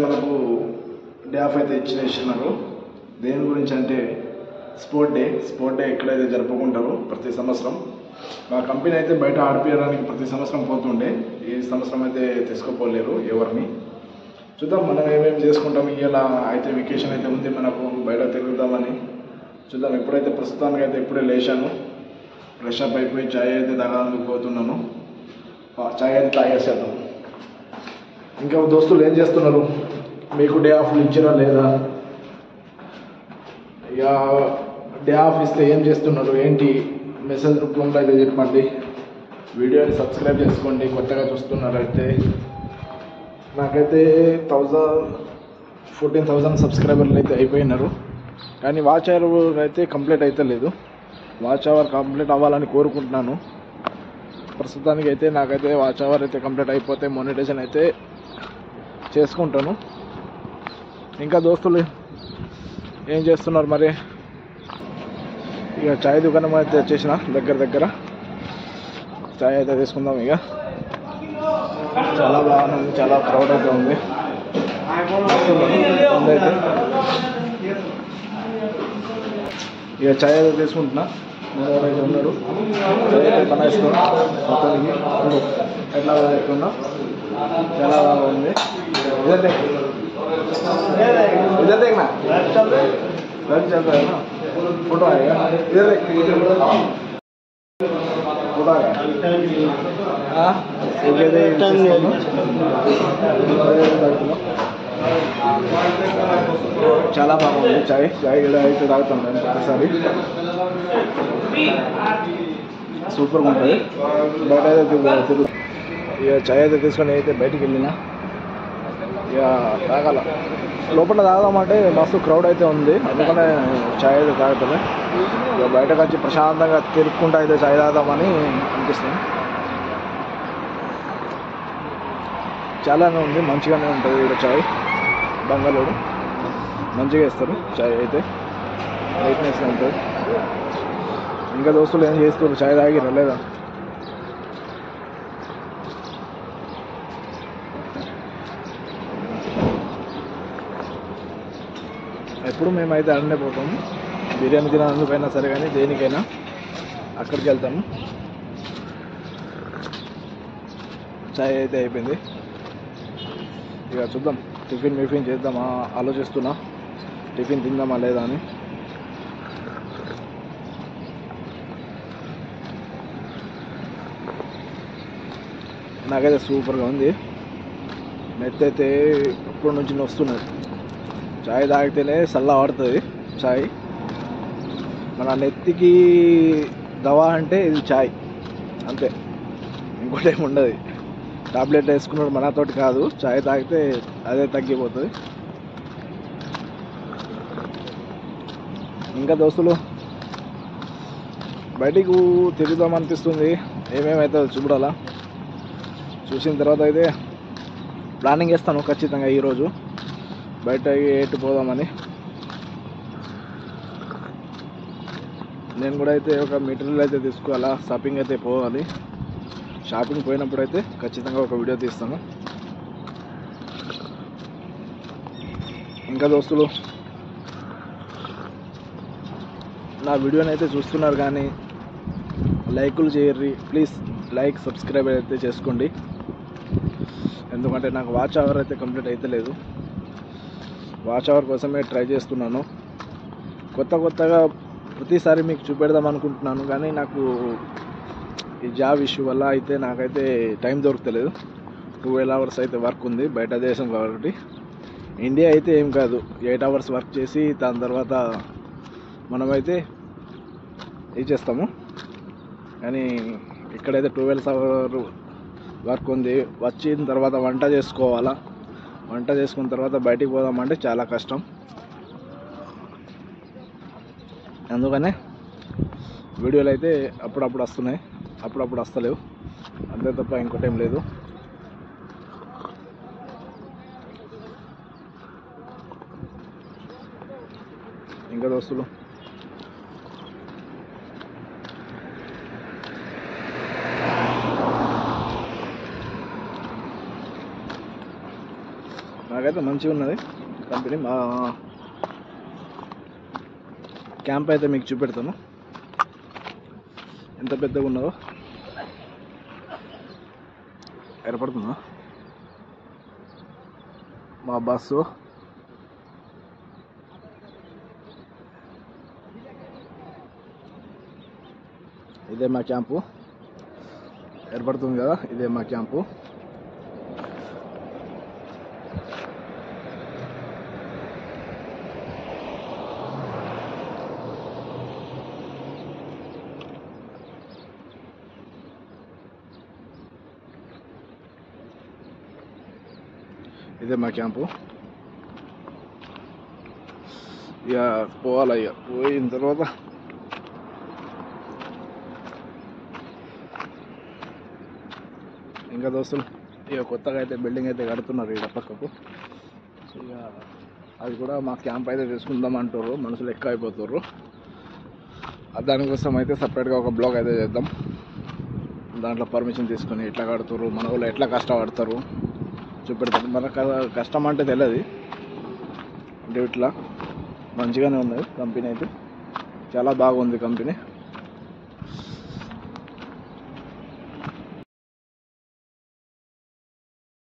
మనకు day of అయితే ఇచ్చినారు. దేని గురించి అంటే స్పోర్ట్ డే ఎక్కడైతే జరుపుకుంటారో ప్రతి సంవత్సరం. మా కంపెనీ అయితే బయట ఆడిపించడానికి ప్రతి సంవత్సరం పోతుండే, ఈ సంవత్సరం అయితే తీసుకోపోలేరు ఎవరిని. చూద్దాం మనం ఏమేమి చేసుకుంటాం. ఇలా అయితే వెకేషన్ అయితే ఉంది మనకు, బయట తిరుగుదామని చూద్దాం. ఎప్పుడైతే ప్రస్తుతానికి అయితే ఇప్పుడే లేచాను, ఫ్రెష్ అప్ అయిపోయి చాయ్ అయితే తాగడానికి పోతున్నాను. చాయ్ అయితే తాగేసేద్దాం. ఇంకా దోస్తులు ఏం చేస్తున్నారు? మీకు డే ఆఫ్ ఇచ్చారా లేదా? ఇక డే ఆఫ్ ఇస్తే ఏం చేస్తున్నారు ఏంటి మెసేజ్ రూపంలో అయితే చెప్పండి. వీడియోని సబ్స్క్రైబ్ చేసుకోండి కొత్తగా చూస్తున్నారైతే. నాకైతే 14,000 సబ్స్క్రైబర్లు అయితే అయిపోయినారు, కానీ వాచ్ అవర్ అయితే కంప్లీట్ అయితే లేదు. వాచ్ అవర్ కంప్లీట్ అవ్వాలని కోరుకుంటున్నాను. ప్రస్తుతానికి అయితే నాకైతే వాచ్ అవర్ అయితే కంప్లీట్ అయిపోతే మానిటైజేషన్ అయితే చేసుకుంటాను. ఇంకా దోస్తులు ఏం చేస్తున్నారు మరి? ఇక చాయ్ దుకాణం అయితే వచ్చేసిన దగ్గర చాయ్ అయితే తీసుకుందాం. ఇక చాలా బాగుంది, చాలా క్రౌడ్ అయితే ఉంది. అయితే ఇక చాయ్ అయితే తీసుకుంటున్నా. ఎవరైతే ఉన్నారు చాయ్ అయితే పనిస్తున్నాం మొత్తానికి. ఎట్లా చెప్తున్నా, చాలా బాగుంది. इधर देखना लग जाता है ना, फोटो आएगा. इधर देख, फोटो आएगा. हाँ చాలా బాగుంది చాయ్ ఇక్కడ అయితే తాగుతాను నేను ఒకసారి. సూపర్గా ఉంటుంది. బయట అయితే తిరుగు. ఇక చాయ్ అయితే తీసుకొని అయితే బయటికి వెళ్ళిన. ఇక తాగాల, లోపల తాగదామంటే మస్తు క్రౌడ్ అయితే ఉంది, అందుకనే చాయ్ అయితే తాగుతుంది. ఇక బయటకు వచ్చి ప్రశాంతంగా తిరుక్కుంటూ అయితే చాయ్ తాగుదామని అనిపిస్తుంది. చాలానే ఉంది, మంచిగానే ఉంటుంది ఇక్కడ చాయ్. బంగాళూరు మంచిగా ఇస్తారు చాయ్ అయితే, నీట్నెస్గా ఉంటుంది. ఇంకా దోస్తులు ఏం చేస్తారు? చాయ్ తాగిరా లేదా? ఎప్పుడు మేమైతే అక్కడనే పోతాము. బిర్యానీ తినడానికైనా సరే, కానీ దేనికైనా అక్కడికి వెళ్తాము. చాయ్ అయితే అయిపోయింది. ఇక చూద్దాం, టిఫిన్ చేద్దామా ఆలోచిస్తున్నా. టిఫిన్ తిందామా లేదా అని. నాకైతే సూపర్గా ఉంది. నెత్తైతే ఇప్పటి నుంచి వస్తున్నది. చాయ్ తాగితేనే చల్ల పడుతుంది చాయ్. మన నెత్తికి దవా అంటే ఇది చాయ్ అంతే, ఇంకోటి ఏమి ఉండదు. టాబ్లెట్ వేసుకున్నాడు మనతోటి కాదు, చాయ్ తాగితే అదే తగ్గిపోతుంది. ఇంకా దోస్తులు బయటికి తిరుగుదాం అనిపిస్తుంది. ఏమేమైతే చూడాలా, చూసిన తర్వాత అయితే ప్లానింగ్ చేస్తాను ఖచ్చితంగా ఈరోజు బయట ఎటు పోదామని. నేను కూడా అయితే ఒక మెటీరియల్ అయితే తీసుకోవాలా, షాపింగ్ అయితే పోవాలి. షాపింగ్ పోయినప్పుడు అయితే ఖచ్చితంగా ఒక వీడియో తీస్తాను. ఇంకా దోస్తులు నా వీడియోని అయితే చూస్తున్నారు కానీ లైకులు చేయర్రి ప్లీజ్. లైక్ సబ్స్క్రైబ్ అయితే చేసుకోండి, ఎందుకంటే నాకు వాచ్ అవర్ అయితే కంప్లీట్ అయితే లేదు. వాచ్ అవర్ కోసమే ట్రై చేస్తున్నాను. కొత్తగా ప్రతిసారి మీకు చూపెడదాం అనుకుంటున్నాను, కానీ నాకు ఈ జాబ్ ఇష్యూ వల్ల అయితే నాకైతే టైం దొరకలేదు. 12 hours అయితే వర్క్ ఉంది బయట దేశం కాబట్టి. ఇండియా అయితే ఏం కాదు, 8 hours వర్క్ చేసి దాని తర్వాత మనమైతే ఇచ్చేస్తాము. కానీ ఇక్కడైతే 12 hours వర్క్ ఉంది. వచ్చిన తర్వాత వంట చేసుకోవాలా, వంట చేసుకున్న తర్వాత బయటికి పోదామంటే చాలా కష్టం. అందుకనే వీడియోలు అయితే అప్పుడప్పుడు వస్తున్నాయి, అప్పుడప్పుడు వస్తలేవు, అంతే తప్ప ఇంకోటి ఏం లేదు. ఇంకా దోస్తులు నాకైతే అయితే మంచిగా ఉన్నది కంపెనీ. మా క్యాంప్ అయితే మీకు చూపెడతాను ఎంత పెద్దగా ఉన్నదో. ఏర్పడుతుందా మా బస్సు? ఇదే మా క్యాంపు, ఏర్పడుతుంది కదా, ఇదే మా క్యాంపు. ఇదే మా క్యాంపు. ఇక పోవాలి. ఇక పోయిన తర్వాత ఇంకా దోస్తులు ఇక కొత్తగా అయితే బిల్డింగ్ అయితే కడుతున్నారు ఇక్కడ పక్కకు. ఇక అది కూడా మా క్యాంప్ అయితే తీసుకుందాం అంటారు, మనుషులు ఎక్కువ అయిపోతారు. దానికోసం అయితే సపరేట్గా ఒక బ్లాగ్ అయితే చేద్దాం. దాంట్లో పర్మిషన్ తీసుకొని ఎట్లా కడుతారు, మన వాళ్ళు ఎట్లా కష్టపడతారు చూపెడతారు. మనకు కష్టం అంటే తెలియదు, అంటే ఇట్లా మంచిగానే ఉన్నది కంపెనీ అయితే, చాలా బాగుంది కంపెనీ.